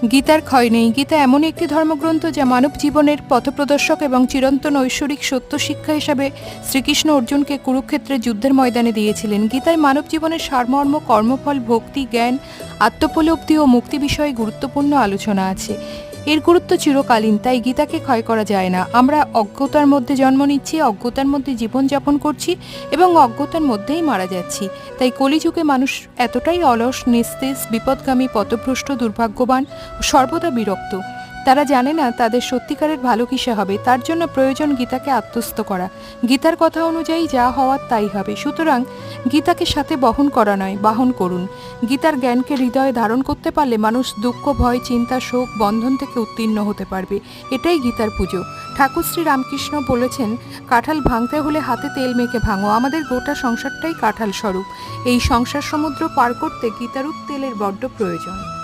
গীতার ক্ষয় নেই। গীতা এমন একটি ধর্মগ্রন্থ যা মানব জীবনের পথপ্রদর্শক এবং চিরন্তন ঐশ্বরিক সত্য শিক্ষা হিসাবে শ্রীকৃষ্ণ অর্জুনকে কুরুক্ষেত্রের যুদ্ধের ময়দানে দিয়েছিলেন। গীতায় মানব জীবনের সারমর্ম, কর্মফল, ভক্তি, জ্ঞান, আত্মোপলব্ধি ও মুক্তি বিষয়ে গুরুত্বপূর্ণ আলোচনা আছে। এর গুরুত্ব চিরকালীন, তাই গীতাকে ক্ষয় করা যায় না। আমরা অজ্ঞতার মধ্যে জন্ম নিচ্ছি, অজ্ঞতার মধ্যে জীবনযাপন করছি এবং অজ্ঞতার মধ্যেই মারা যাচ্ছি। তাই কলিযুগে মানুষ এতটাই অলস, নিস্তেজ, বিপদগামী, পথভ্রষ্ট, দুর্ভাগ্যবান ও সর্বদা বিরক্ত। তারা জানে না তাদের সত্যিকারের ভালো কিসে হবে। তার জন্য প্রয়োজন গীতাকে আত্মস্থ করা। গীতার কথা অনুযায়ী যা হওয়ার তাই হবে। সুতরাং গীতাকে সাথে বহন করা নয়, বাহন করুন। গীতার জ্ঞানকে হৃদয়ে ধারণ করতে পারলে মানুষ দুঃখ, ভয়, চিন্তা, শোক, বন্ধন থেকে উত্তীর্ণ হতে পারবে। এটাই গীতার পুজো। ঠাকুর শ্রী রামকৃষ্ণ বলেছেন, কাঁঠাল ভাঙতে হলে হাতে তেল মেখে ভাঙো। আমাদের গোটা সংসারটাই কাঁঠাল স্বরূপ। এই সংসার সমুদ্র পার করতে গীতারূপ তেলের বড্ড প্রয়োজন।